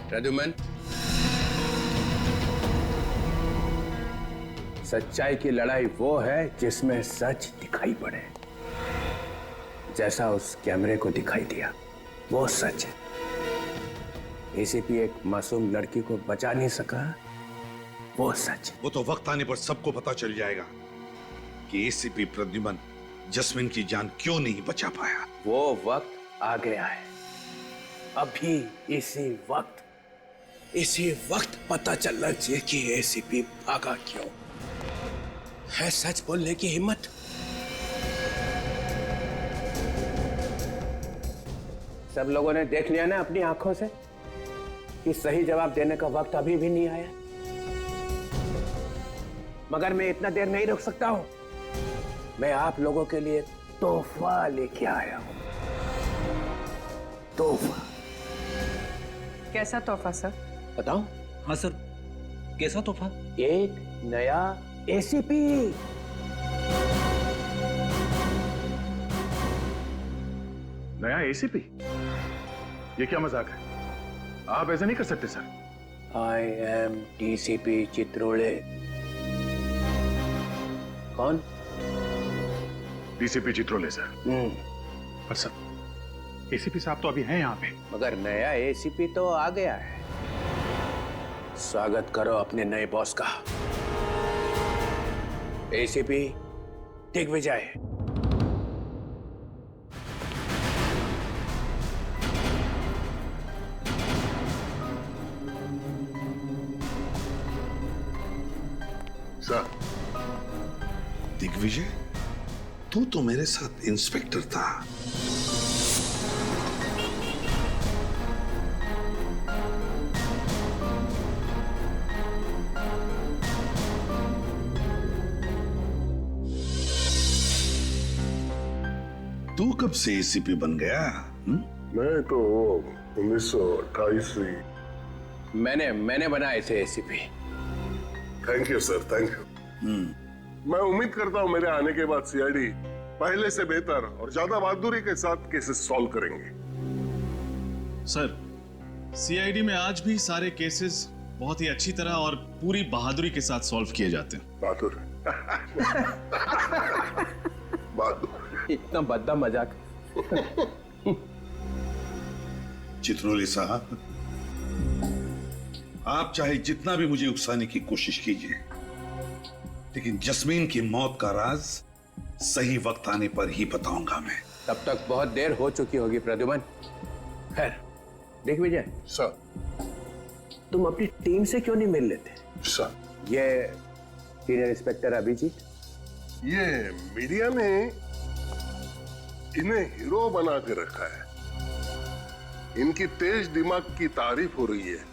प्रद्युमन, सच्चाई की लड़ाई वो है जिसमें सच दिखाई पड़े। जैसा उस कैमरे को दिखाई दिया वो सच है। एसीपी एक मासूम लड़की को बचा नहीं सका, वो सच है। वो तो वक्त आने पर सबको पता चल जाएगा कि एसीपी प्रद्युमन जस्मिन की जान क्यों नहीं बचा पाया। वो वक्त आ गया है। अभी इसी वक्त पता चलना चाहिए कि एसीपी भागा क्यों। है सच बोलने की हिम्मत। सब लोगों ने देख लिया ना अपनी आंखों से कि सही जवाब देने का वक्त अभी भी नहीं आया। मगर मैं इतना देर नहीं रुक सकता हूं। मैं आप लोगों के लिए तोहफा लेके आया हूं। तोहफा। कैसा तोहफा सर? बताओ। हाँ सर, कैसा तोहफा? एक नया एसीपी। नया एसीपी? ये क्या मजाक है? आप ऐसा नहीं कर सकते sir. I am DCP Chitrole. कौन? DCP Chitrole sir. पर सर, एसीपी साहब तो अभी हैं यहाँ पे। मगर नया एसीपी तो आ गया है। स्वागत करो अपने नए बॉस का। एसीपी दिग्विजय। सर। दिग्विजय, तू तो मेरे साथ इंस्पेक्टर था। तू कब से एसीपी बन गया? मैं तो 1928 से। मैंने बनाया इसे ACP. Thank you sir, thank you. मैं उम्मीद करता हूं मेरे आने के बाद सीआईडी पहले से बेहतर और ज्यादा बहादुरी के साथ केसेस सॉल्व करेंगे। सर, सीआईडी में आज भी सारे केसेस बहुत ही अच्छी तरह और पूरी बहादुरी के साथ सॉल्व किए जाते हैं। बहादुर। बहादुर। इतना बद्दा मजाक। चित्रोले साहब, आप चाहे जितना भी मुझे उकसाने की कोशिश कीजिए, लेकिन जस्मीन की मौत का राज सही वक्त आने पर ही बताऊंगा मैं। तब तक बहुत देर हो चुकी होगी प्रद्युमन। खैर, दिग्विजय सर। तुम अपनी टीम से क्यों नहीं मिल लेते? सर, ये सीनियर इंस्पेक्टर अभिजीत, ये मीडिया ने इन्हें हीरो बना के रखा है। इनकी तेज दिमाग की तारीफ हो रही है,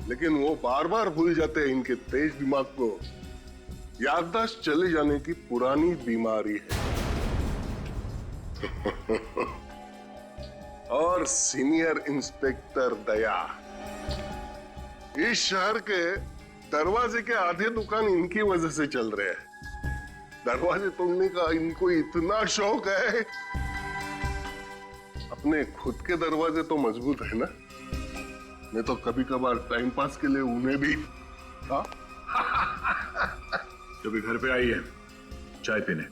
लेकिन वो बार बार भूल जाते हैं इनके तेज दिमाग को याददाश्त चले जाने की पुरानी बीमारी है। और सीनियर इंस्पेक्टर दया, इस शहर के दरवाजे के आधे दुकान इनकी वजह से चल रहे हैं। दरवाजे तोड़ने का इनको इतना शौक है। अपने खुद के दरवाजे तो मजबूत है ना, मैं तो कभी कभार टाइम पास के लिए उन्हें भी। हाँ? जब भी घर पे आई है चाय पीने,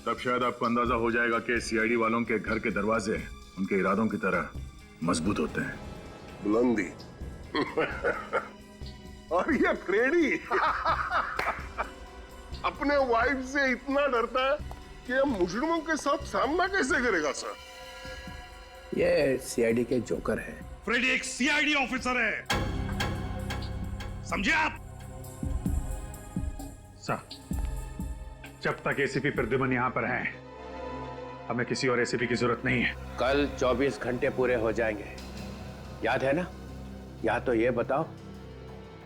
तब शायद आपको अंदाजा हो जाएगा कि सीआईडी वालों के घर के दरवाजे उनके इरादों की तरह मजबूत होते हैं। बुलंदी। और ये फ्रेडी अपने वाइफ से इतना डरता है कि ये मुजरिमों के साथ सामना कैसे करेगा सर? ये सीआईडी के जोकर है। फ्रेडी एक सीआईडी ऑफिसर है, समझे आप? सर, जब तक एसीपी प्रद्युमन यहाँ पर हैं, हमें किसी और एसीपी की जरूरत नहीं है। कल 24 घंटे पूरे हो जाएंगे, याद है ना? या तो ये बताओ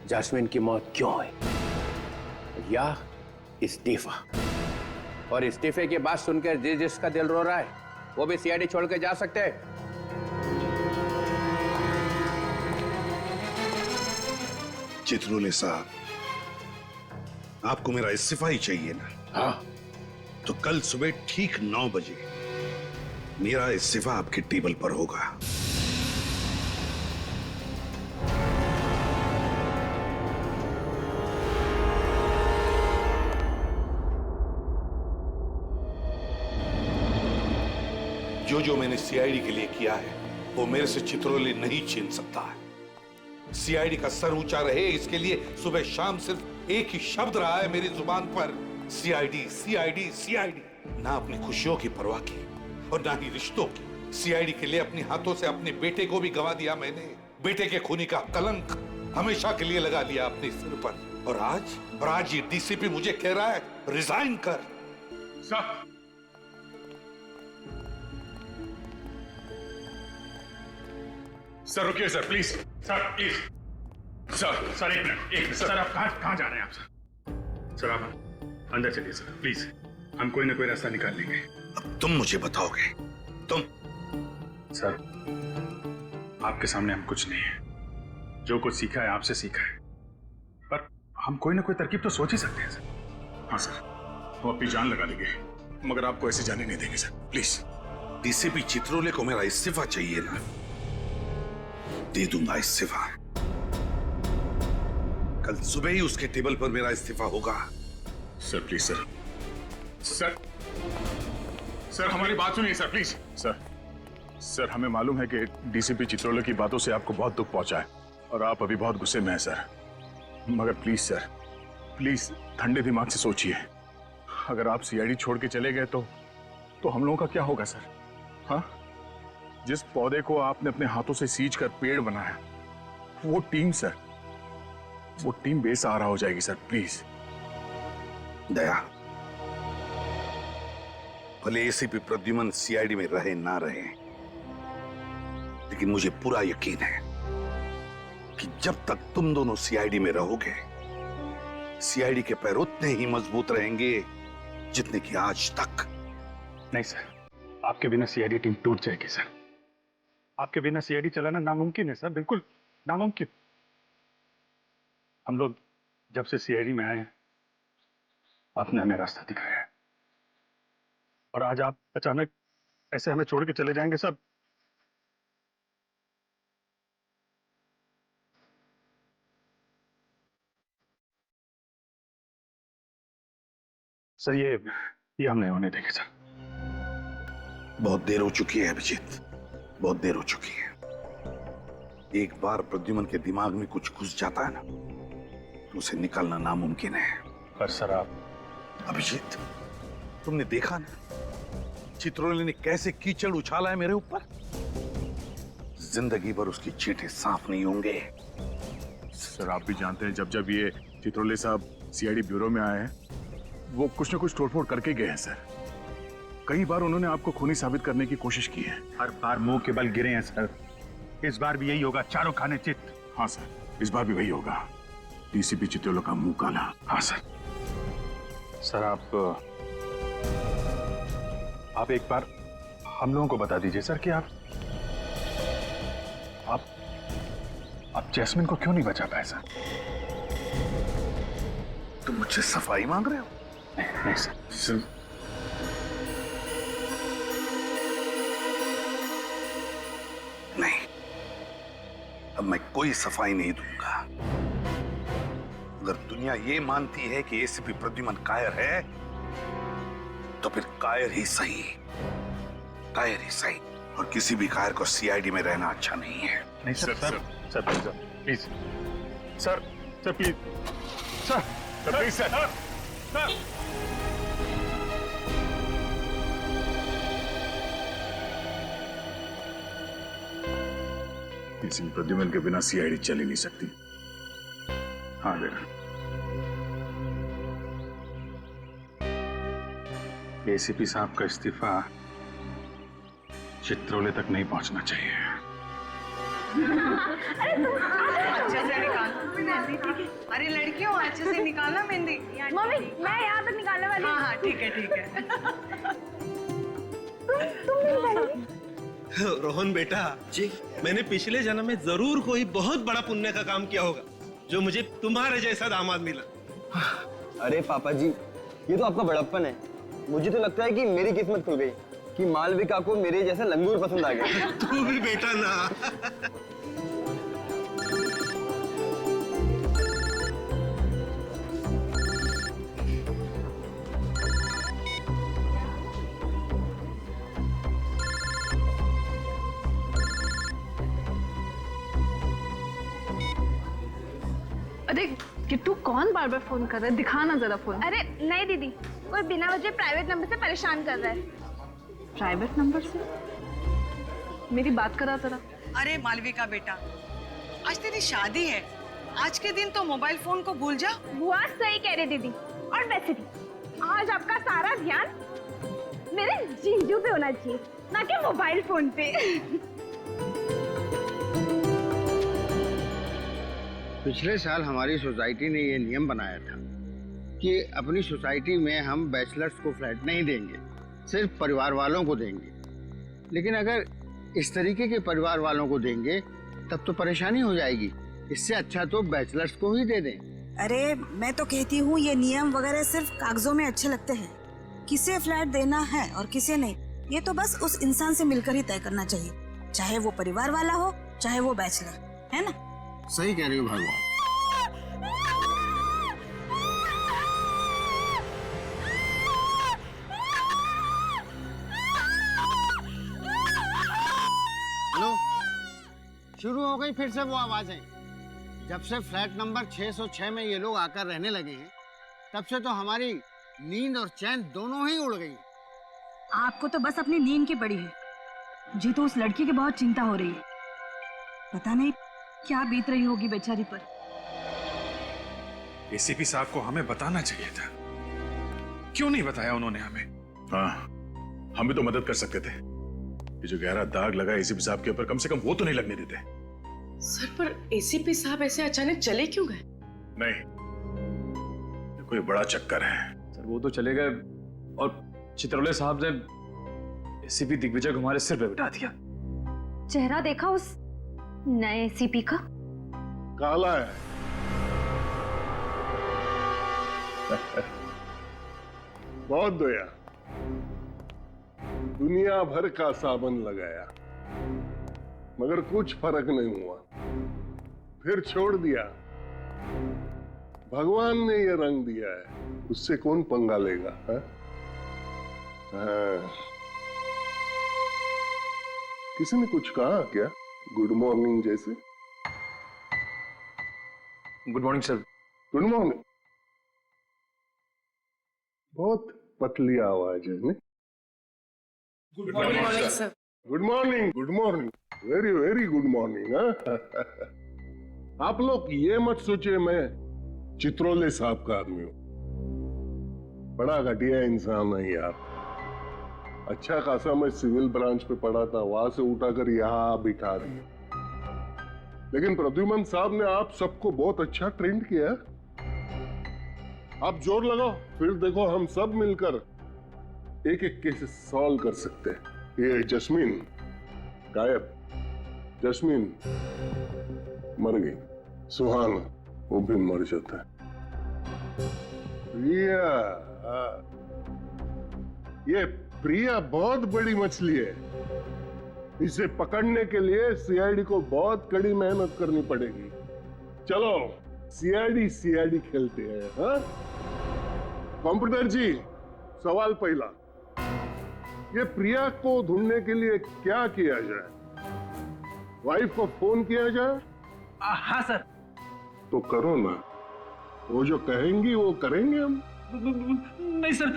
जैस्मिन की मौत क्यों हुई, या इस्तीफा। और इस्तीफे की बात सुनकर जिसका दिल रो रहा है वो भी सीआईडी छोड़ के जा सकते हैं। चित्रोले साहब, आपको मेरा इस्तीफा ही चाहिए ना? हाँ। तो कल सुबह ठीक 9 बजे मेरा इस्तीफा आपके टेबल पर होगा। जो मैंने सीआईडी के लिए किया है वो मेरे से चित्रोले नहीं छीन सकता है। सीआईडी का सर ऊंचा रहे इसके लिए सुबह शाम सिर्फ एक ही शब्द रहा है मेरी जुबान पर, सीआईडी सीआईडी सीआईडी। ना अपनी खुशियों की परवाह की और ना ही रिश्तों की। सीआईडी के लिए अपने हाथों से अपने बेटे को भी गंवा दिया मैंने। बेटे के खूनी का कलंक हमेशा के लिए लगा लिया अपने सिर पर। और आज ये डीसीपी मुझे कह रहा है रिजाइन कर। सर रुकिए sir, please sir, please sir एक मिनट सर, आप कहाँ जा रहे हैं आप सर आप अंदर चलिए सर प्लीज, हम कोई ना कोई रास्ता निकाल लेंगे। अब तुम मुझे बताओगे, तुम? सर आपके सामने हम कुछ नहीं है, जो कुछ सीखा है आपसे सीखा है, पर हम कोई ना कोई तरकीब तो सोच ही सकते हैं सर। हाँ सर, हम अपनी जान लगा देंगे, मगर आपको ऐसे जाने नहीं देंगे सर, प्लीज। डीसीपी चित्रोले को मेरा इस्तीफा चाहिए ना, दे दूंगा इस्तीफा। कल सुबह ही उसके टेबल पर मेरा इस्तीफा होगा। Sir please sir, sir sir हमारी बात सुनिए सर प्लीज। सर हमें मालूम है कि डीसीपी चित्रोले की बातों से आपको बहुत दुख पहुंचा है और आप अभी बहुत गुस्से में हैं सर, मगर प्लीज सर, प्लीज ठंडे दिमाग से सोचिए। अगर आप सीआईडी छोड़ के चले गए तो हम लोगों का क्या होगा सर? हाँ, जिस पौधे को आपने अपने हाथों से सींच कर पेड़ बनाया, वो टीम सर, वो टीम बेसहारा हो जाएगी सर, प्लीज। दया, भले एसीपी प्रद्युमन सीआईडी में रहे ना रहे, लेकिन मुझे पूरा यकीन है कि जब तक तुम दोनों सीआईडी में रहोगे, सीआईडी के पैर उतने ही मजबूत रहेंगे जितने कि आज तक। नहीं सर, आपके बिना सीआईडी टीम टूट जाएगी सर। आपके बिना सीआईडी चलाना नामुमकिन है सर, बिल्कुल नामुमकिन। हम लोग जब से सीआईडी में आए हैं, आपने हमें रास्ता दिखाया है, और आज आप अचानक ऐसे हमें छोड़ के चले जाएंगे सर। सर ये हम नहीं होने देंगे सर। बहुत देर हो चुकी है अभिजीत, बहुत देर हो चुकी है। एक बार प्रद्युमन के दिमाग में कुछ घुस जाता है ना, तो उसे निकालना नामुमकिन है। पर सर आप अभिजीत, तुमने देखा ना चित्रोले ने कैसे कीचड़ उछाला है मेरे ऊपर। जिंदगी भर उसकी चींटे साफ नहीं होंगे। सर आप भी जानते हैं, जब जब ये चित्रोले साहब सीआईडी ब्यूरो में आए हैं, वो कुछ न कुछ तोड़फोड़ करके गए हैं सर। कई बार उन्होंने आपको खूनी साबित करने की कोशिश की है। हर बार मुंह के बल गिरे हैं सर। इस बार भी यही होगा, चारों खाने चित। हाँ सर, इस बार भी वही होगा, डीसीपी चित्रोले का मुंह काला। हाँ सर। सर आप एक बार हम लोगों को बता दीजिए सर कि आप जैस्मिन को क्यों नहीं बचा पाए सर? तुम मुझसे सफाई मांग रहे हो? नहीं सर, नहीं, अब मैं कोई सफाई नहीं दूंगा। अगर दुनिया ये मानती है कि एसीपी प्रद्युमन कायर है, तो फिर कायर ही सही, कायर ही सही। और किसी भी कायर को सीआईडी में रहना अच्छा नहीं है। नहीं sir, sir please sir, please sir, please sir. किसी प्रद्युमन के बिना सीआईडी चल ही नहीं सकती। हाँ बेटा, एसीपी साहब का इस्तीफा चित्रोले तक नहीं पहुंचना चाहिए। अच्छे से निकाल। अरे लड़कियों, अच्छे से निकालना मेहंदी। मम्मी, मैं यहाँ तक निकालने वाली हूँ। हाँ ठीक है। तुम नहीं निकालोगी? रोहन बेटा जी, मैंने पिछले जन्म में जरूर कोई बहुत बड़ा पुण्य का काम किया होगा, जो मुझे तुम्हारे जैसा दामाद मिला। अरे पापा जी, ये तो आपका बड़प्पन है। मुझे तो लगता है कि मेरी किस्मत खुल गई कि मालविका को मेरे जैसा लंगूर पसंद आ गया। तू भी बेटा ना। अरे किट्टू कौन बार बार फोन कर रहा है? दिखाना जरा फोन। अरे नहीं दीदी, कोई बिना वजह प्राइवेट नंबर से परेशान कर रहा है। प्राइवेट नंबर से? मेरी बात करा जरा। अरे मालविका बेटा, आज तेरी शादी है, आज के दिन तो मोबाइल फोन को भूल जा। बुआ सही कह रही दीदी। और वैसे भी आज आपका सारा ध्यान मेरे जीजू पे होना चाहिए, ना कि मोबाइल फोन पे। पिछले साल हमारी सोसाइटी ने ये नियम बनाया था कि अपनी सोसाइटी में हम बैचलर्स को फ्लैट नहीं देंगे, सिर्फ परिवार वालों को देंगे। लेकिन अगर इस तरीके के परिवार वालों को देंगे तब तो परेशानी हो जाएगी। इससे अच्छा तो बैचलर्स को ही दे दें। अरे मैं तो कहती हूँ ये नियम वगैरह सिर्फ कागजों में अच्छे लगते हैं। किसे फ्लैट देना है और किसे नहीं, ये तो बस उस इंसान से मिलकर ही तय करना चाहिए, चाहे वो परिवार वाला हो चाहे वो बैचलर, है ना? सही कह रही हो भगवान। हेलो, शुरू हो गई फिर से वो आवाजें। जब से फ्लैट नंबर 606 में ये लोग आकर रहने लगे हैं, तब से तो हमारी नींद और चैन दोनों ही उड़ गई। आपको तो बस अपनी नींद की पड़ी है, मुझे तो उस लड़की की बहुत चिंता हो रही है। पता नहीं क्या बीत रही होगी बेचारी पर। एसीपी साहब को हमें बताना चाहिए था, क्यों नहीं बताया उन्होंने हमें? हाँ, हम भी तो मदद कर सकते थे। ये जो गहरा दाग लगा एसीपी साहब के ऊपर, कम से कम वो तो नहीं लगने देते। सर, पर एसीपी साहब ऐसे अचानक चले क्यों गए? नहीं, कोई बड़ा चक्कर है। सर वो तो चले गए और चित्रौले साहब ने एसीपी दिग्विजय को हमारे सिर पे बिठा दिया। चेहरा देखा उस नए एसीपी का? काला है। बहुत दया, दुनिया भर का साबन लगाया मगर कुछ फर्क नहीं हुआ, फिर छोड़ दिया। भगवान ने ये रंग दिया है, उससे कौन पंगा लेगा? हाँ? किसी ने कुछ कहा क्या? गुड मॉर्निंग जैसे? Good morning sir. Good morning. बहुत पतली आवाज है नहीं? Good morning sir. Good morning, good morning, very very good morning. आप लोग ये मत सोचिए मैं चित्रोले साहब का आदमी हूं। बड़ा घटिया इंसान है यार। अच्छा खासा मैं सिविल ब्रांच पे पढ़ा था, वहां से उठाकर यहां बिठा दिया। लेकिन प्रद्युमन साहब ने आप सबको बहुत अच्छा ट्रेंड किया। आप जोर लगाओ, फिर देखो हम सब मिलकर एक एक केस सॉल्व कर सकते हैं। ये जस्मीन गायब, जस्मीन मर गई, सुहान वो भी मर जाता है। प्रिया, ये प्रिया बहुत बड़ी मछली है, इसे पकड़ने के लिए सीआईडी को बहुत कड़ी मेहनत करनी पड़ेगी। चलो सीआईडी खेलते हैं। हाँ? कंप्यूटर जी, सवाल पहला, ये प्रिया को ढूंढने के लिए क्या किया जाए? वाइफ को फोन किया जाए? हाँ सर। तो करो ना, वो जो कहेंगी वो करेंगे हम। नहीं सर,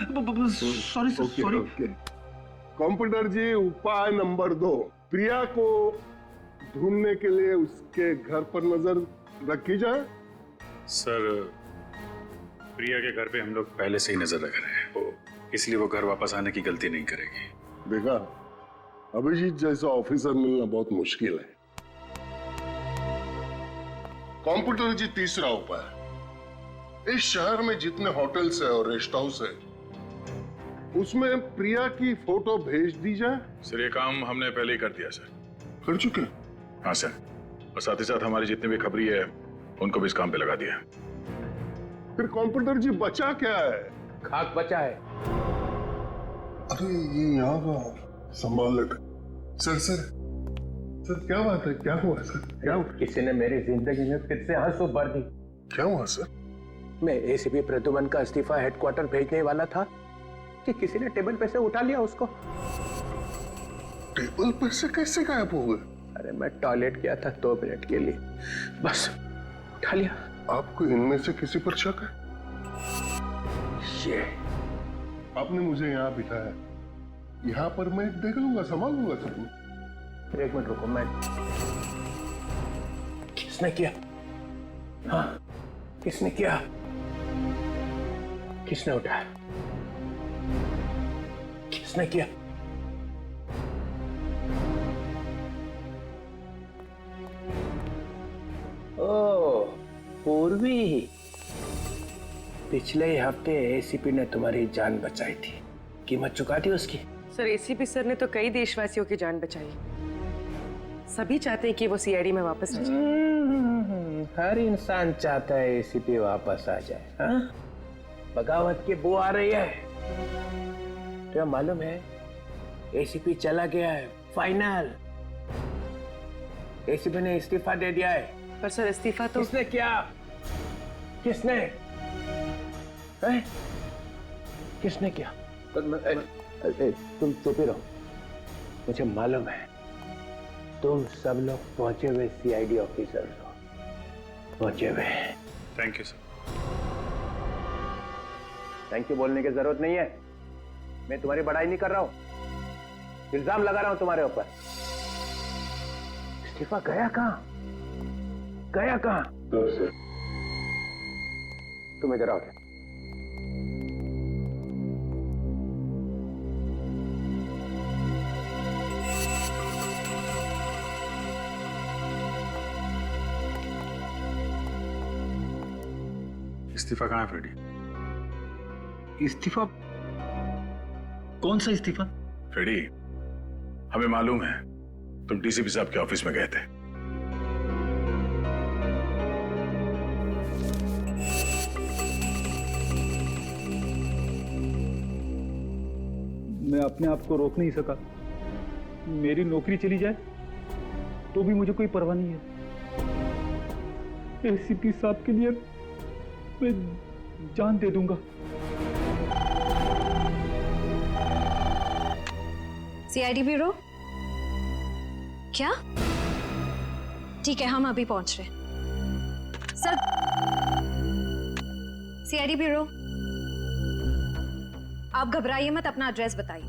सॉरी सॉरी। कंप्यूटर जी, उपाय नंबर 2, प्रिया को ढूंढने के लिए उसके घर पर नजर रखी जाए। सर, प्रिया के घर पे हम लोग पहले से ही नजर रख रहे हैं, इसलिए वो घर वापस आने की गलती नहीं करेगी। देखा, अभिजीत जैसा ऑफिसर मिलना बहुत मुश्किल है। कंप्यूटर जी, तीसरा उपाय, इस शहर में जितने होटल्स है और रेस्ट हाउस है उसमें प्रिया की फोटो भेज दी जाए। सर, ये काम हमने पहले ही कर दिया सर। कर चुके? हाँ सर, और साथ ही साथ हमारी जितने भी खबरी है उनको भी इस काम पे लगा दिया। फिर कंप्यूटर जी, बचा क्या है? खाक बचा है। अरे ये यहाँ का संभाल लेते। सर क्या बात है? क्या हुआ सर? क्या हुआ? किसी ने मेरी जिंदगी में फिर से आंसू भर दी। क्या हुआ सर? मैं एसीपी प्रद्युमन का इस्तीफा हेडक्वार्टर भेजने वाला था कि किसी ने टेबल पे से उठा लिया उसको। टेबल पर से कैसे गायब हो गए? अरे मैं टॉयलेट गया था 2 मिनट के लिए, बस उठा लिया। आपको इनमें से किसी पर शक है? ये आपने मुझे यहाँ बिठाया, यहाँ पर मैं देख लूंगा, संभाल लूंगा सब कुछ। एक मिनट रुको, मैं किसने किया? हाँ, किसने किया? किसने उठाया? किसने किया? ओ, पूर्वी, पिछले हफ्ते एसीपी ने तुम्हारी जान बचाई थी, कीमत चुका दी उसकी। सर एसीपी सर ने तो कई देशवासियों की जान बचाई। सभी चाहते हैं कि वो सीआईडी में वापस आ जाए। हर इंसान चाहता है एसीपी वापस आ जाए। हाँ? बगावत की बू आ रही है। तो मालूम है एसीपी चला गया है, फाइनल। एसीपी ने इस्तीफा दे दिया है। पर सर इस्तीफा तो किसने किया? किसने? है? किसने किया? तुम चुप ही रहो। मुझे मालूम है तुम सब लोग पहुंचे हुए सीआईडी ऑफिसर हो, पहुंचे हुए। Thank you sir. Thank you बोलने की जरूरत नहीं है, मैं तुम्हारी बड़ाई नहीं कर रहा हूं, इल्जाम लगा रहा हूं तुम्हारे ऊपर। इस्तीफा गया कहां? गया कहां? तुम इधर आओ। इस्तीफा कहाँ है फ्रेडी? इस्तीफा? कौन सा इस्तीफा? फ्रेडी, हमें मालूम है तुम डीसीपी साहब के ऑफिस में गए थे। मैं अपने आप को रोक नहीं सका। मेरी नौकरी चली जाए तो भी मुझे कोई परवाह नहीं है। एसीपी साहब के लिए मैं जान दे दूंगा। CID bureau? क्या? ठीक है, हम अभी पहुंच रहे हैं। सर, सीआईडी ब्यूरो, आप घबराइए मत, अपना एड्रेस बताइए।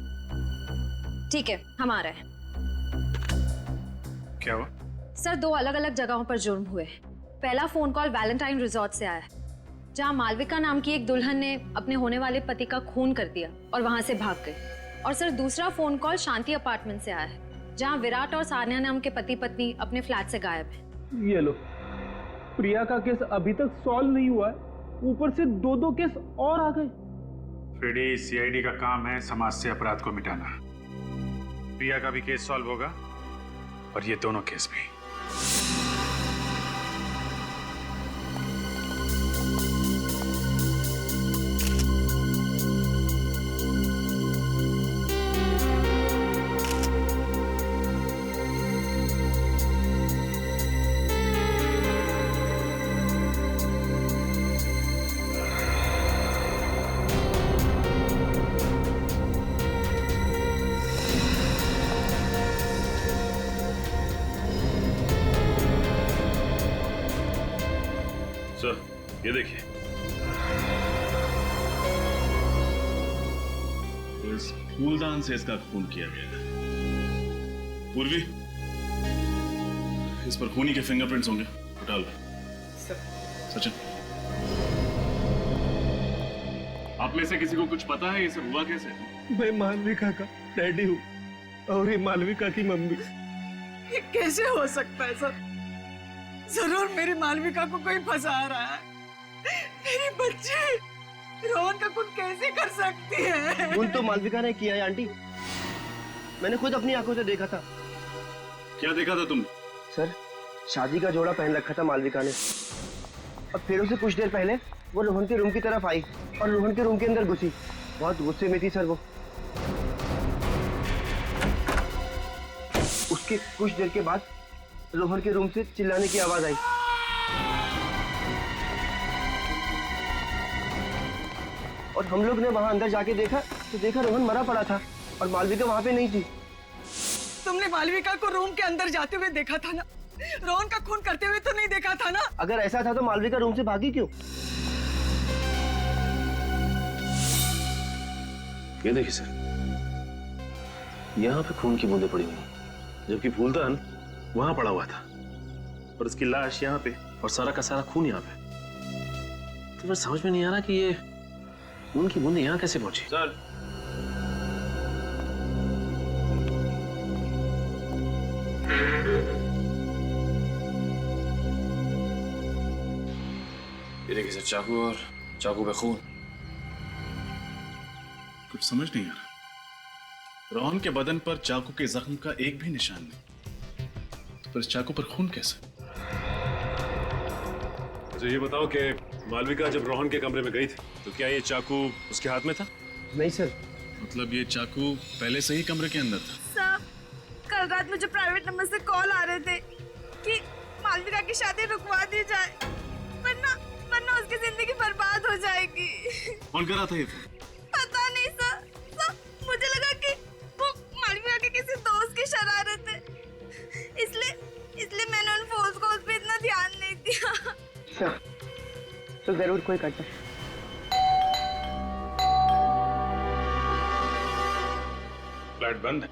ठीक है, हम आ रहे हैं। क्या हुआ? सर, 2 अलग अलग जगहों पर जुर्म हुए। पहला फोन कॉल वैलेंटाइन रिजॉर्ट से आया है, जहां मालविका नाम की एक दुल्हन ने अपने होने वाले पति का खून कर दिया और वहां से भाग गई। और सर, दूसरा फोन कॉल शांति अपार्टमेंट से आया है, जहां विराट और सानिया नाम के पति पत्नी अपने फ्लैट से गायब है। ये लो, प्रिया का केस अभी तक सॉल्व नहीं हुआ है, ऊपर से 2 केस और आ गए। फ्रेडी, सीआईडी का काम है समाज से अपराध को मिटाना। प्रिया का भी केस सॉल्व होगा और ये दोनों केस भी। सर, ये देखिए, इस फूलदान से इसका खून किया गया है। पूर्वी, इस पर खूनी के फिंगरप्रिंट्स होंगे, उठा लो। सचिन, आप में से किसी को कुछ पता है ये सब हुआ कैसे? मैं मालविका का डैडी हूँ और ये मालविका की मम्मी। ये कैसे हो सकता है सर? जरूर मेरी मालविका को कोई फंसा रहा है। मेरी बच्ची रोहन का खून कैसे कर सकती है? खून तो मालविका ने किया है आंटी, मैंने खुद अपनी आंखों से देखा था। क्या देखा था तुमने? सर, शादी का जोड़ा पहन रखा था मालविका ने, और फिर उसे कुछ देर पहले वो रोहन के रूम की तरफ आई और रोहन के रूम के अंदर घुसी। बहुत गुस्से में थी सर वो। उसके कुछ देर के बाद रोहन के रूम से चिल्लाने की आवाज आई। और हम लोग ने वहां अंदर जाके देखा तो देखा रोहन मरा पड़ा था और मालविका वहां पे नहीं थी। तुमने मालविका को रूम के अंदर जाते हुए देखा था ना? रोहन का खून करते हुए तो नहीं देखा था ना? अगर ऐसा था तो मालविका रूम से भागी क्यों? ये देखिए सर, यहाँ पे खून की बूंदें पड़ी हुई, जबकि फूलदान वहां पड़ा हुआ था और उसकी लाश यहाँ पे और सारा का सारा खून यहाँ पे। तो फिर समझ में नहीं आ रहा कि ये खून की बूंदें यहाँ कैसे पहुंची। सर ये देखिए सर, चाकू और चाकू पे खून। कुछ समझ नहीं आ रहा। रोहन के बदन पर चाकू के जख्म का एक भी निशान नहीं, पर इस चाकू पर खून कैसे? मुझे ये बताओ कि मालविका जब रोहन के कमरे में गई थी तो क्या ये चाकू उसके हाथ में था? नहीं सर। मतलब ये चाकू पहले से ही कमरे के अंदर था? सर, कल रात मुझे प्राइवेट नंबर से कॉल आ रहे थे कि मालविका की शादी रुकवा दी जाए, वरना उसकी जिंदगी बर्बाद हो जाएगी। कौन कर रहा था ये फोन? पता नहीं सर, मुझे लगा कि वो मालविका के किसी दोस्त की शरारत है, इसलिए मैंने उन फोन्स को उस पे इतना ध्यान नहीं दिया। सर, तो जरूर कोई करता। फ्लैट बंद है,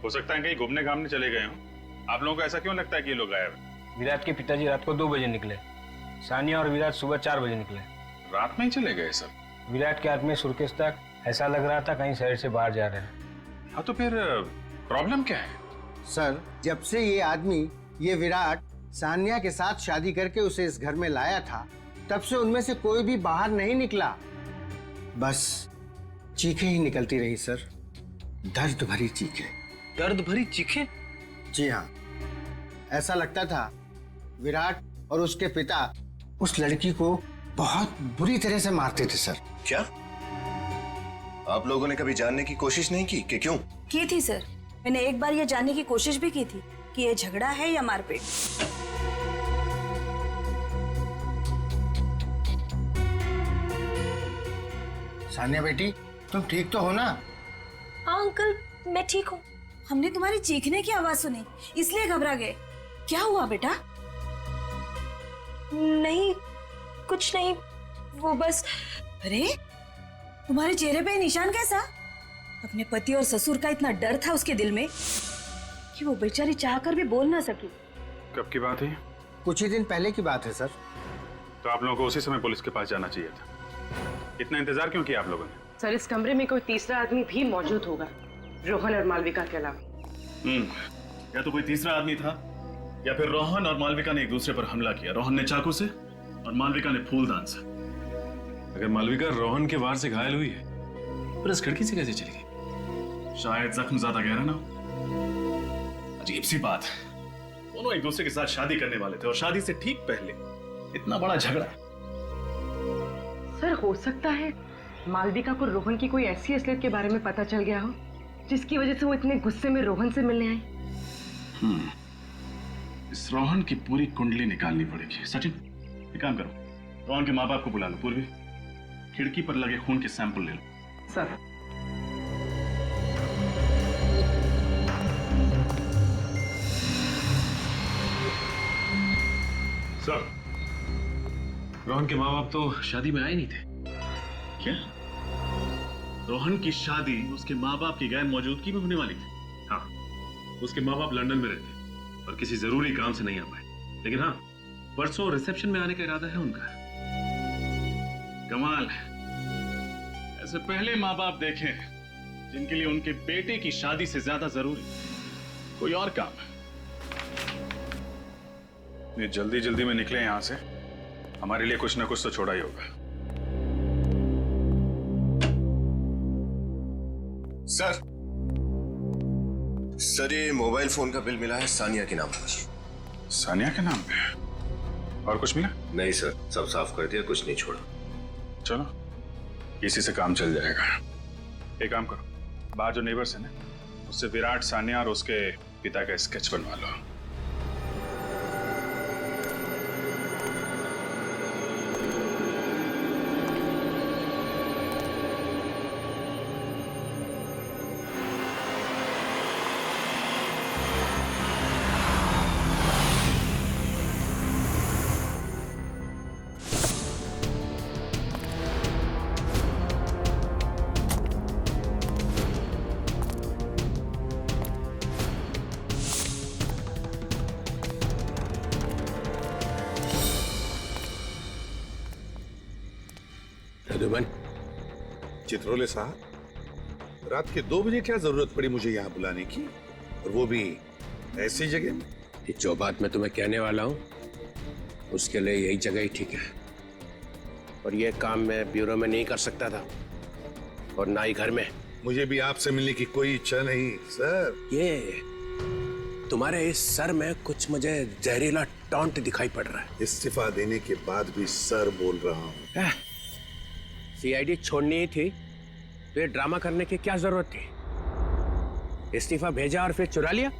हो सकता है कहीं घूमने घामने चले गए हों। आप लोगों को ऐसा क्यों लगता है कि ये लोग गायब हैं? विराट के पिताजी रात को 2 बजे निकले, सानिया और विराट सुबह 4 बजे निकले। रात में ही चले गए सब? विराट के हाथ में सुर्केस तक, ऐसा लग रहा था कहीं शहर से बाहर जा रहे हैं। हाँ तो फिर प्रॉब्लम क्या है? सर, जब से ये आदमी, ये विराट सानिया के साथ शादी करके उसे इस घर में लाया था, तब से उनमें से कोई भी बाहर नहीं निकला। बस चीखें ही निकलती रही सर, दर्द भरी चीखें। दर्द भरी चीखें? जी हाँ, ऐसा लगता था विराट और उसके पिता उस लड़की को बहुत बुरी तरह से मारते थे सर। क्या आप लोगों ने कभी जानने की कोशिश नहीं की कि क्यों? की थी सर, मैंने एक बार ये जानने की कोशिश भी की थी कि ये झगड़ा है या मारपीट। सानिया बेटी, तुम ठीक तो हो ना? हाँ अंकल, मैं ठीक हूँ। हमने तुम्हारी चीखने की आवाज सुनी, इसलिए घबरा गए। क्या हुआ बेटा? नहीं, कुछ नहीं, वो बस। अरे, तुम्हारे चेहरे पे निशान कैसा? अपने पति और ससुर का इतना डर था उसके दिल में कि वो बेचारी चाहकर भी बोल ना सकी। कब की बात है? कुछ ही दिन पहले की बात है सर। तो आप लोगों को उसी समय पुलिस के पास जाना चाहिए था। इतना इंतजार क्यों किया आप लोगों ने? सर, इस कमरे में कोई तीसरा आदमी भी मौजूद होगा, रोहन और मालविका के अलावा। या तो कोई तीसरा आदमी था, या फिर रोहन और मालविका ने एक दूसरे पर हमला किया। रोहन ने चाकू से और मालविका ने फूलदान से। अगर मालविका रोहन के वार से घायल हुई है, पर इस खिड़की से कैसे चली गई? शायद जख्म ज्यादा गहरा ना हो। अजीब सी बात, दोनों एक दूसरे के साथ शादी करने वाले थे और शादी से ठीक पहले इतना बड़ा झगड़ा। सर, हो सकता है मालविका को रोहन की कोई ऐसी असलियत के बारे में पता चल गया हो जिसकी वजह से वो इतने गुस्से में रोहन से मिलने आई। इस रोहन की पूरी कुंडली निकालनी पड़ेगी। सचिन, एक काम करो, रोहन के माँ बाप को बुला लो। पूर्वी, खिड़की पर लगे खून के सैंपल ले लो। सर। सर, रोहन के माँ बाप तो शादी में आए नहीं थे। क्या? रोहन की शादी उसके माँ बाप की गैर मौजूदगी में होने वाली थी? हाँ, उसके माँ बाप लंदन में रहते और किसी जरूरी काम से नहीं आ पाए, लेकिन हाँ, परसों रिसेप्शन में आने का इरादा है उनका। कमाल है, ऐसे पहले माँ बाप देखे जिनके लिए उनके बेटे की शादी से ज्यादा जरूरी कोई और काम है। ये जल्दी जल्दी में निकले यहाँ से, हमारे लिए कुछ ना कुछ तो छोड़ा ही होगा। सर, ये मोबाइल फोन का बिल मिला है सानिया के नाम पर। सानिया के नाम पे? और कुछ मिला? नहीं सर, सब साफ कर दिया, कुछ नहीं छोड़ा। चलो, इसी से काम चल जाएगा। एक काम करो, बाहर जो नेबर्स है ना, उससे विराट, सानिया और उसके पिता का स्केच बनवा लो। प्रद्युमन। चित्रोले साहब, रात के 2 बजे क्या जरूरत पड़ी मुझे यहाँ बुलाने की, और वो भी ऐसी जगह में? जो बात मैं तुम्हें कहने वाला हूँ उसके लिए यही जगह ही ठीक है, और ये काम मैं ब्यूरो में नहीं कर सकता था और ना ही घर में। मुझे भी आपसे मिलने की कोई इच्छा नहीं सर। ये तुम्हारे इस सर में कुछ मुझे जहरीला टॉन्ट दिखाई पड़ रहा है। इस्तीफा देने के बाद भी सर बोल रहा हूँ। सीआईडी छोड़नी ही थी तो ये ड्रामा करने की क्या जरूरत थी? इस्तीफा भेजा और फिर चुरा लिया।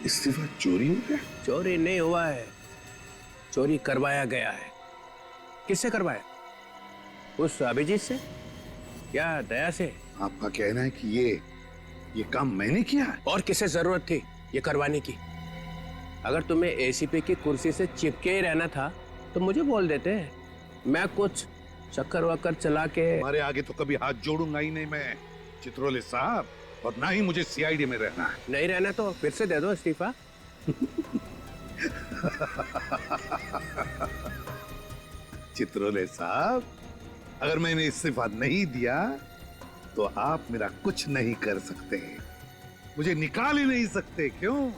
इस्तीफा चोरी हो गया? चोरी नहीं हुआ है, चोरी करवाया गया है। किससे करवाया? उस अभिजीत से या दया से? आपका कहना है कि ये काम मैंने किया है? और किसे जरूरत थी ये करवाने की? अगर तुम्हें एसीपी की कुर्सी से चिपके ही रहना था तो मुझे बोल देते, मैं कुछ चक्कर वक्कर चला के। हमारे आगे तो कभी हाथ जोड़ूंगा ही नहीं मैं चित्रोले साहब, और ना ही मुझे सीआईडी में रहना है। नहीं रहना तो फिर से दे दो इस्तीफा। चित्रोले साहब, अगर मैंने इस्तीफा नहीं दिया तो आप मेरा कुछ नहीं कर सकते, मुझे निकाल ही नहीं सकते। क्यों?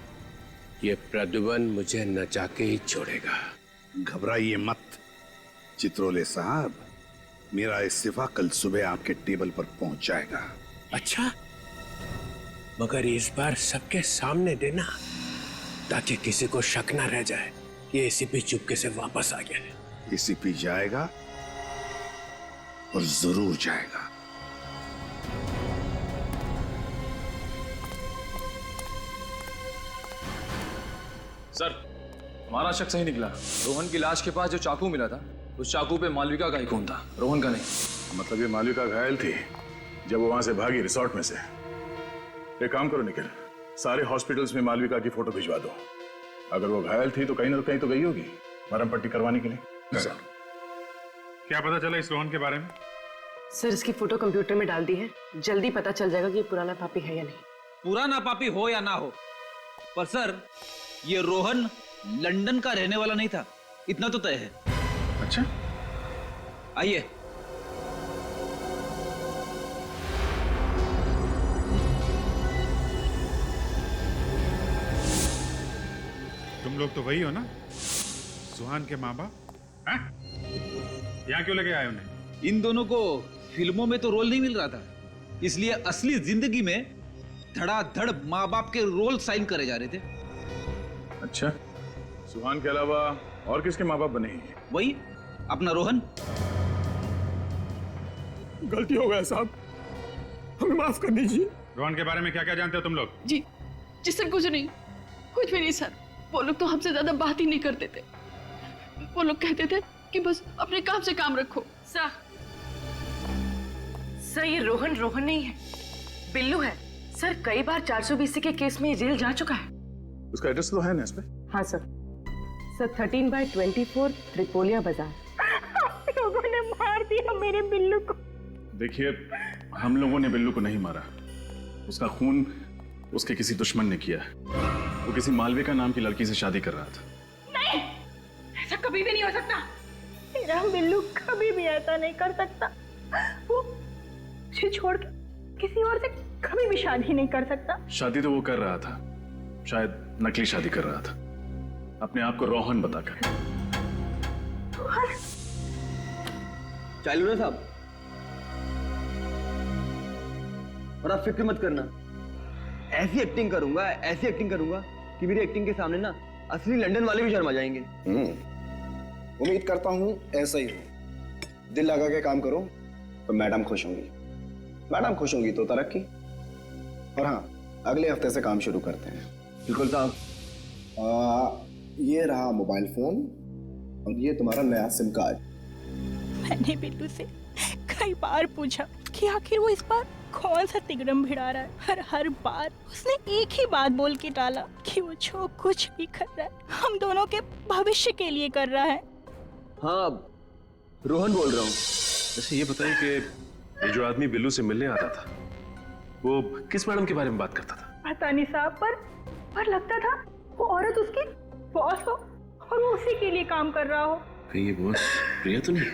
ये प्रद्युमन मुझे न जाके ही छोड़ेगा। घबराइए मत चित्रोले साहब, मेरा इस्तीफा कल सुबह आपके टेबल पर पहुंच जाएगा। अच्छा, मगर इस बार सबके सामने देना, ताकि किसी को शक न रह जाए कि एसीपी चुपके से वापस आ गया है। एसीपी जाएगा और जरूर जाएगा। सर, हमारा शक सही निकला। रोहन की लाश के पास जो चाकू मिला था, उस चाकू पे मालविका का ही खून था, रोहन का नहीं। मतलब ये मालविका घायल थी जब वो वहां से भागी रिसोर्ट में से। एक काम करो निखिल, सारे हॉस्पिटल्स में मालविका की फोटो भिजवा दो। अगर वो घायल थी तो कहीं ना कहीं तो गई होगी मरहम पट्टी करवाने के लिए। सर, क्या पता चला इस रोहन के बारे में? सर, इसकी फोटो कंप्यूटर में डाल दी है, जल्दी पता चल जाएगा कि ये पुराना पापी है या नहीं। पुराना पापी हो या ना हो, पर सर ये रोहन लंदन का रहने वाला नहीं था, इतना तो तय है। अच्छा, आइए। तुम लोग तो वही हो ना, सुहान के माँ बाप? यहाँ क्यों लेके आए उन्हें? इन दोनों को फिल्मों में तो रोल नहीं मिल रहा था, इसलिए असली जिंदगी में धड़ाधड़ माँ बाप के रोल साइन करे जा रहे थे। अच्छा, सुहान के अलावा और किसके माँ बाप बने हैं? वही अपना रोहन। गलती हो गया साहब, हमें माफ कर दीजिए। रोहन के बारे में क्या क्या जानते हो तुम लोग? जी सर, कुछ नहीं, कुछ भी नहीं सर। वो लोग तो हमसे ज्यादा बात ही नहीं करते थे। वो लोग कहते थे कि बस अपने काम से काम रखो। सर ये रोहन नहीं है, बिल्लू है। सर कई बार 420 के केस में जेल जा चुका है। उसका एड्रेस तो है ना इस पे? हाँ सर, 13/24 त्रिपोलिया बाजार। लोगों ने मार दिया मेरे बिल्लू को। देखिए, हम लोगों ने बिल्लू को नहीं मारा, उसका खून उसके किसी दुश्मन ने किया है। वो किसी मालविका नाम की लड़की से शादी कर रहा था। नहीं, ऐसा कभी भी नहीं हो सकता। मेरा बिल्लू कभी भी ऐसा नहीं कर सकता। वो मुझे छोड़ के किसी और से कभी भी शादी नहीं कर सकता। शादी तो वो कर रहा था, शायद नकली शादी कर रहा था, अपने आप को रोहन बताकर। चालू ना साहब, और आप फिक्र मत करना, ऐसी एक्टिंग करूंगा कि मेरी एक्टिंग के सामने ना असली लंदन वाले भी शर्मा जाएंगे। उम्मीद करता हूँ ऐसा ही हो। दिल लगा के काम करो तो मैडम खुश होंगी, मैडम खुश होंगी तो तरक्की। और हाँ, अगले हफ्ते से काम शुरू करते हैं। बिल्कुल साहब। ये रहा मोबाइल फोन और ये तुम्हारा नया सिम कार्ड। मैंने बिल्लू से कई बार पूछा कि आखिर वो इस बार कौन सा तिगड़म भिड़ा रहा है। हर बार उसने एक ही बात बोल के टाला कि वो जो कुछ भी कर रहा है हम दोनों के भविष्य के लिए कर रहा है। हाँ, रोहन बोल रहा हूँ। अच्छा ये बताइए कि ये जो आदमी बिल्लू से मिलने आता था, वो किस मैडम के बारे में बात करता था? पता नहीं साहब, पर लगता था वो औरत उसकी बॉस हो और वो उसी के लिए काम कर रहा हो। कहीं ये बॉस प्रिया तो नहीं?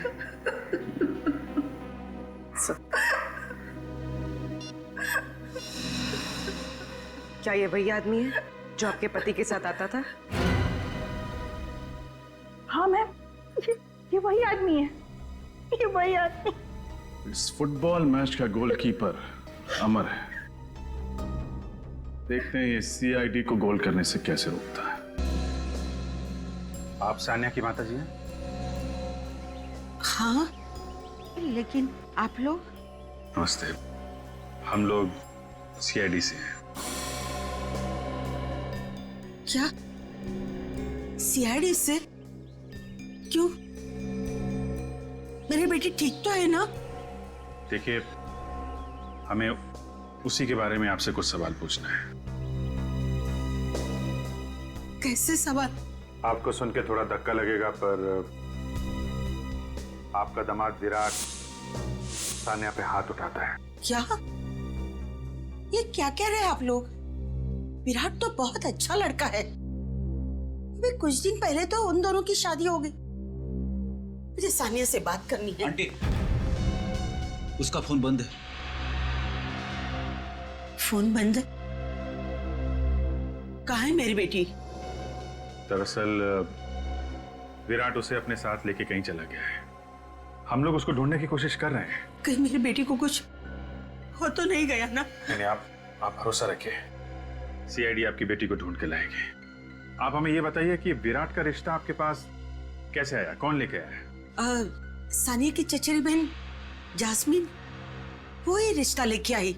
क्या ये वही आदमी है जो आपके पति के साथ आता था? हाँ मैम, ये वही आदमी है, ये वही आदमी। इस फुटबॉल मैच का गोलकीपर अमर है। देखते हैं ये सीआईडी को गोल करने से कैसे रोकता है। आप सानिया की माता जी हैं? हाँ, लेकिन आप लोग? नमस्ते, हम लोग सीआईडी से हैं। क्या सीआईडी से? क्यों? मेरी बेटी ठीक तो है ना? देखिए, हमें उसी के बारे में आपसे कुछ सवाल पूछना है। कैसे सवाल? आपको सुन के थोड़ा धक्का लगेगा, पर आपका दामाद विराट सानिया पे हाथ उठाता है। क्या? ये क्या कह रहे हैं आप लोग? विराट तो बहुत अच्छा लड़का है। अभी कुछ दिन पहले तो उन दोनों की शादी हो गई। मुझे सानिया से बात करनी है। आंटी, उसका फोन बंद है। फोन बंद? कहाँ है मेरी बेटी? दरअसल विराट उसे अपने साथ लेके कहीं चला गया है। हम लोग उसको ढूंढने की कोशिश कर रहे हैं। कहीं मेरी बेटी को कुछ हो तो नहीं गया ना? नहीं, आप भरोसा रखिए, सीआईडी आपकी बेटी को ढूंढ के लाएगी। आप हमें ये बताइए कि विराट का रिश्ता आपके पास कैसे आया, कौन लेके आया? सानिया की चचेरी बहन जास्मीन, वो ही रिश्ता लेके आई।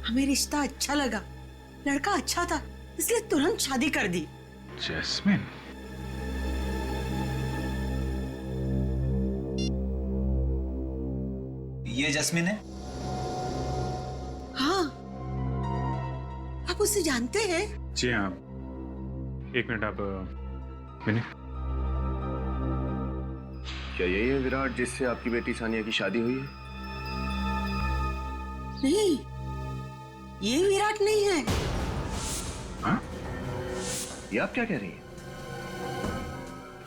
हमें रिश्ता अच्छा लगा, लड़का अच्छा था, इसलिए तुरंत शादी कर दी। जैस्मिन? ये जैस्मिन है? हाँ, आप उसे जानते हैं? जी हाँ। एक मिनट, आप विनय, क्या यही है विराट जिससे आपकी बेटी सानिया की शादी हुई है? नहीं, ये विराट नहीं है। हाँ? ये आप क्या कह रही हैं?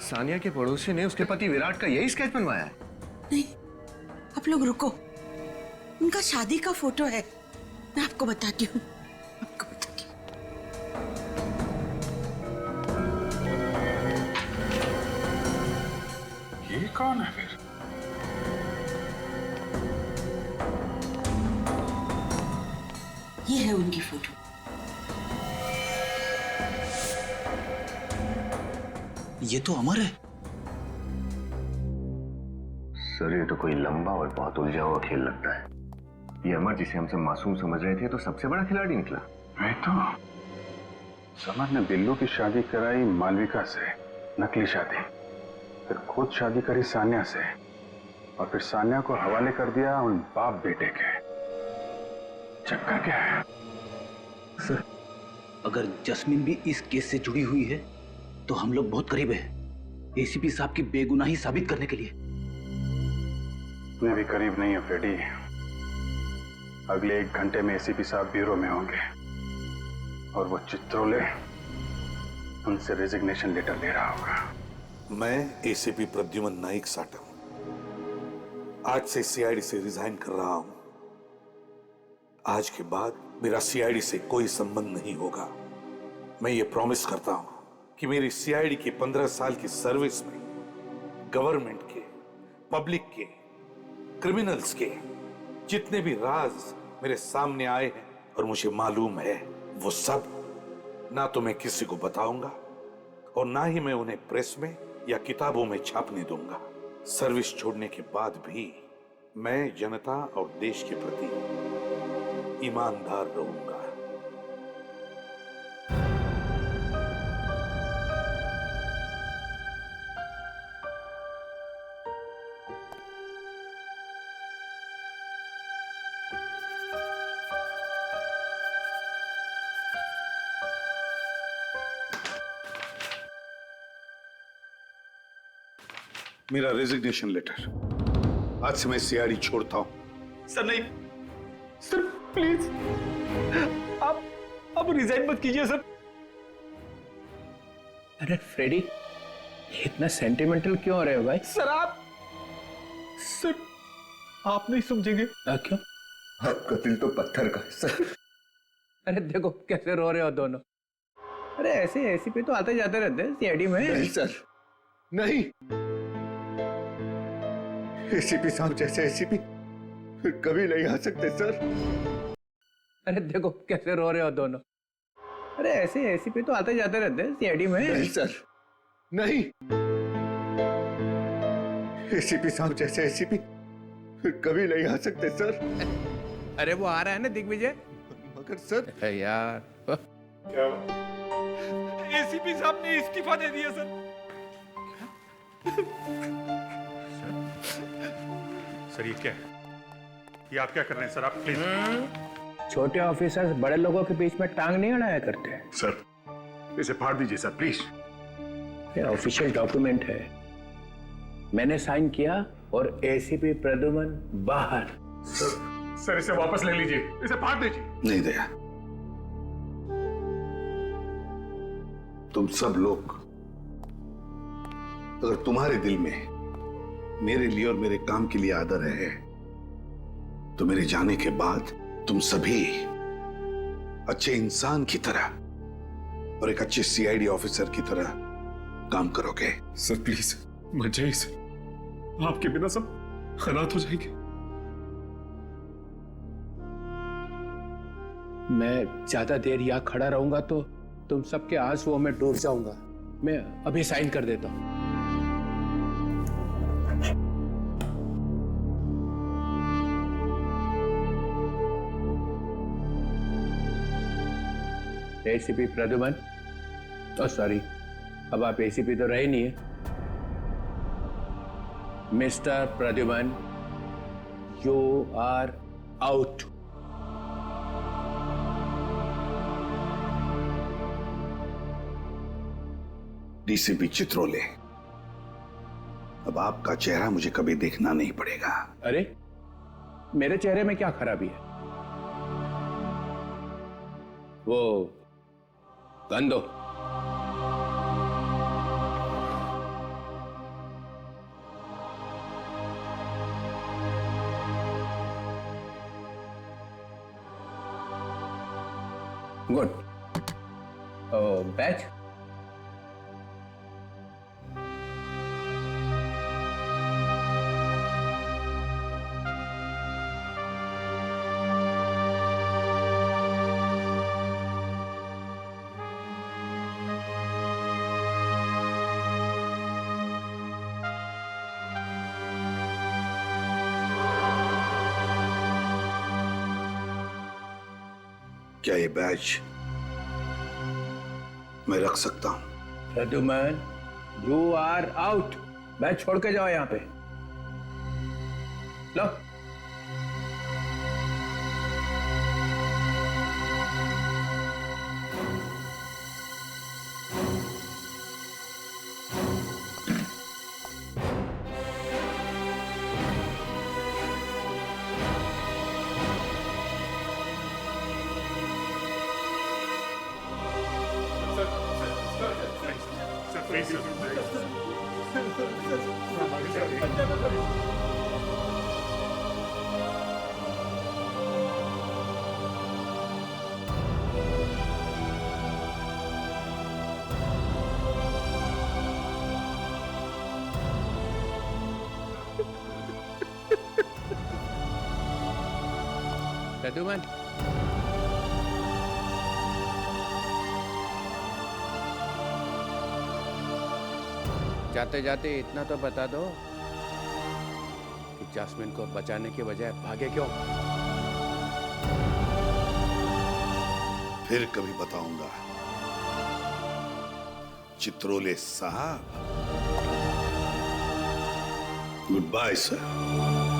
सानिया के पड़ोसी ने उसके पति विराट का यही स्केच बनवाया है? नहीं, आप लोग रुको, उनका शादी का फोटो है, मैं आपको बताती हूँ। ये कौन है फिर? ये है उनकी फोटो। ये तो अमर है। सर, ये तो कोई लंबा और बहुत उलझा हुआ खेल लगता है। ये अमर जिसे हमसे मासूम समझ रहे थे तो सबसे बड़ा खिलाड़ी निकला। मैं तो समर ने बिल्लू की शादी कराई मालविका से, नकली शादी, फिर खुद शादी करी सानिया से, और फिर सानिया को हवाले कर दिया उन बाप बेटे के। चक्कर क्या है? सर, अगर जस्मिन भी इस केस से जुड़ी हुई है तो हम लोग बहुत करीब हैं एसीपी साहब की बेगुनाही साबित करने के लिए। मैं भी करीब नहीं हूं फ्रेडी। अगले 1 घंटे में एसीपी साहब ब्यूरो में होंगे और वो चित्रोले उनसे रेजिग्नेशन लेटर ले रहा होगा। मैं एसीपी प्रद्युमन नाइक साटम आज से सीआईडी से रिजाइन कर रहा हूं। आज के बाद मेरा सीआईडी से कोई संबंध नहीं होगा। मैं ये प्रॉमिस करता हूं कि मेरी सीआईडी की 15 साल की सर्विस में गवर्नमेंट के, पब्लिक के, क्रिमिनल्स के जितने भी राज मेरे सामने आए हैं और मुझे मालूम है, वो सब ना तो मैं किसी को बताऊंगा और ना ही मैं उन्हें प्रेस में या किताबों में छापने दूंगा। सर्विस छोड़ने के बाद भी मैं जनता और देश के प्रति ईमानदार रहूंगा। मेरा रेजिग्नेशन लेटर। आज से मैं सीआईडी छोड़ता हूं। सर नहीं, सर प्लीज, आप रिजाइन मत कीजिए सर। अरे फ्रेडी, इतना सेंटिमेंटल क्यों हो रहे हो भाई? सर आप नहीं समझेंगे। क्यों? आपका दिल तो पत्थर का है सर। अरे देखो कैसे रो रहे हो दोनों। अरे ऐसे एसीपी तो आते जाते रहते हैं सीआईडी में। नहीं सर, नहीं। एसीपी साहब जैसे एसीपी फिर कभी नहीं आ सकते सर। अरे देखो कैसे रो रहे हो दोनों। अरे ऐसे एसीपी तो आते जाते रहते हैं सीआईडी में। नहीं सर, नहीं। एसीपी साहब जैसे एसीपी फिर कभी नहीं आ सकते सर। अरे वो आ रहा है ना दिग्विजय। मगर सर यार क्या एसीपी साहब ने इस्तीफा दे दिया सर। सर ये क्या है? ये आप क्या कर रहे हैं सर? आप प्लीज। छोटे ऑफिसर्स बड़े लोगों के बीच में टांग नहीं अड़ाया करते। सर इसे फाड़ दीजिए सर प्लीज। ये ऑफिशियल डॉक्यूमेंट है, मैंने साइन किया और एसीपी प्रद्युमन बाहर। सर इसे वापस ले लीजिए, इसे फाड़ दीजिए। नहीं दया, तुम सब लोग, अगर तुम्हारे दिल में मेरे लिए और मेरे काम के लिए आदर है तो मेरे जाने के बाद तुम सभी अच्छे इंसान की तरह और एक अच्छे सीआईडी ऑफिसर की तरह काम करोगे। सर प्लीज मत जाइए सर, आपके बिना सब खराब हो जाएंगे। मैं ज्यादा देर यहाँ खड़ा रहूंगा तो तुम सबके आंसुओं में डूब जाऊंगा। मैं अभी साइन कर देता हूं। एसीपी प्रद्युमन, सॉरी, अब आप एसीपी तो रहे नहीं है। Mister Pradyuman, you are out. DCP Chitrole, अब आपका चेहरा मुझे कभी देखना नहीं पड़ेगा। अरे मेरे चेहरे में क्या खराबी है? वो गन दो। गुड। बैच क्या ये बैच मैं रख सकता हूं? Pradyuman, you are out. Badge छोड़ के जाओ यहां पे। लो। प्रद्युमन, जाते जाते इतना तो बता दो कि जास्मिन को बचाने के बजाय भागे क्यों? फिर कभी बताऊंगा चित्रोले साहब। Goodbye sir.